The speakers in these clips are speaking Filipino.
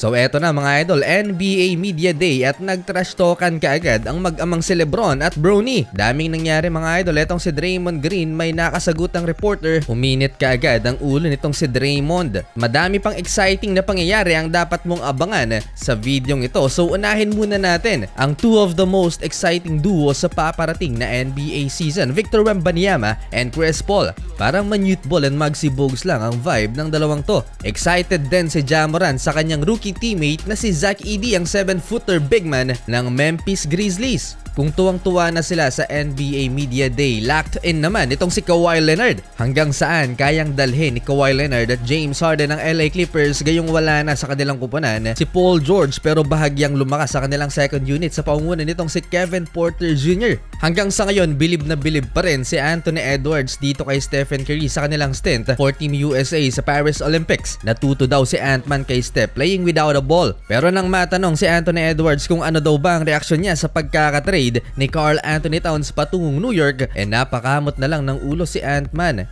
So eto na mga idol, NBA Media Day at nag-trash talkan kaagad ang mag-amang si Lebron at Bronny. Daming nangyari mga idol, etong si Draymond Green may nakasagutang reporter, uminit kaagad ang ulo nitong si Draymond. Madami pang exciting na pangyayari ang dapat mong abangan sa videong ito. So unahin muna natin ang two of the most exciting duo sa paparating na NBA season, Victor Wembanyama and Chris Paul. Parang ma-mute ball and Muggsy Bogues lang ang vibe ng dalawang to. Excited din si Ja Morant sa kanyang rookie teammate na si Zach Edey, ang 7-footer big man ng Memphis Grizzlies. Kung tuwang-tuwa na sila sa NBA Media Day, locked in naman itong si Kawhi Leonard. Hanggang saan kayang dalhin ni Kawhi Leonard at James Harden ng LA Clippers gayong wala na sa kanilang kupunan si Paul George, pero bahagyang lumakas sa kanilang second unit sa pangunguna nitong si Kevin Porter Jr. Hanggang sa ngayon, bilib na bilib pa rin si Anthony Edwards dito kay Stephen Curry sa kanilang stint for Team USA sa Paris Olympics. Natuto daw si Ant-Man kay Steph playing without a ball. Pero nang matanong si Anthony Edwards kung ano daw ba ang reaksyon niya sa pagkakatrade ni Karl Anthony Towns patungong New York, napakamot na lang ng ulo si Ant-Man.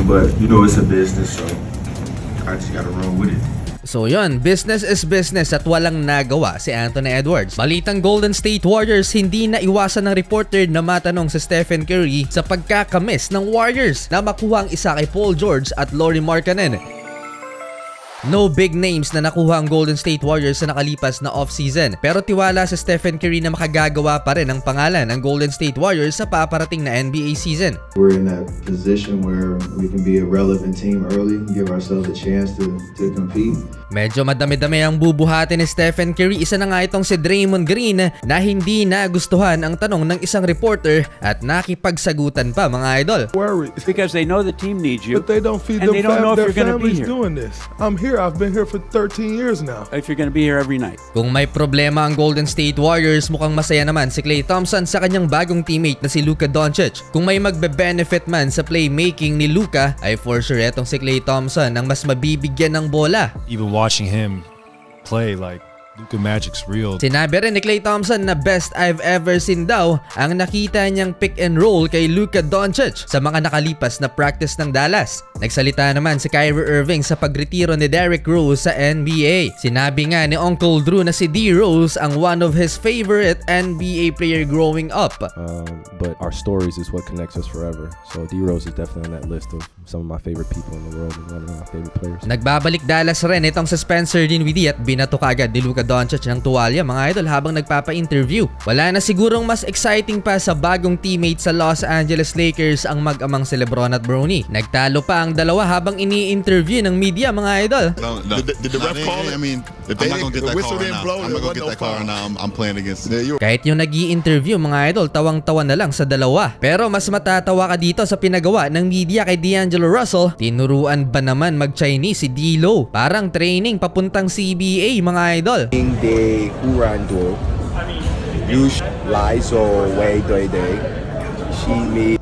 But you know it's a business, so I just gotta run with it. So yun, business is business at walang nagawa si Anthony Edwards. Balitang Golden State Warriors, hindi na iwasan ng reporter na matanong si Stephen Curry sa pagkakamiss ng Warriors na makuha ang isa kay Paul George at Lauri Markkanen. No big names na nakuha ang Golden State Warriors sa nakalipas na off-season, pero tiwala sa Stephen Curry na makagagawa pa rin ang pangalan ng Golden State Warriors sa paparating na NBA season. We're in that position where we can be a relevant team early, give ourselves a chance to compete. Medyo madami-dami ang bubuhati ni Stephen Curry. Isa na nga itong si Draymond Green na hindi nagustuhan ang tanong ng isang reporter at nakipagsagutan pa mga idol. Worried. Because they know the team needs you, But they don't feed and they don't know if you're going to be here. doing this. I'm here. I've been here for 13 years now. If you're going to be here every night. Kung may problema ang Golden State Warriors, mukhang masaya naman si Klay Thompson sa kanyang bagong teammate na si Luka Doncic. Kung may magbe-benefit man sa playmaking ni Luka, ay for sure etong si Klay Thompson ang mas mabibigyan ng bola. Even watching him play, like, Luka Magic's real. Sinabi rin ni Klay Thompson na best I've ever seen daw ang nakita niyang pick and roll kay Luka Doncic sa mga nakalipas na practice ng Dallas. Nagsalita naman si Kyrie Irving sa pagretiro ni Derrick Rose sa NBA. Sinabi nga ni Uncle Drew na si D. Rose ang one of his favorite NBA player growing up. But our stories is what connects us forever. So D. Rose is definitely on that list of some of my favorite people in the world and one of my favorite players. Nagbabalik Dallas rin itong si Spencer Dinwiddie at binato kaagad ni Luka Doncic ng tuwalya mga idol habang nagpapa-interview. Wala na sigurong mas exciting pa sa bagong teammate sa Los Angeles Lakers ang mag-amang si LeBron at Bronny. Nagtalo pa ang dalawa habang ini-interview ng media mga idol. No. Did the ref call it? I mean, I'm not gonna get that call right now. I'm not gonna get that call right now. I'm playing against it. Kahit yung nag-i-interview mga idol, tawang-tawa na lang sa dalawa. Pero mas matatawa ka dito sa pinagawa ng media kay D'Angelo Russell. Tinuruan ba naman mag-Chinese si D-Lo? Parang training papuntang CBA mga idol. 忽然多，有来所为对的，是咪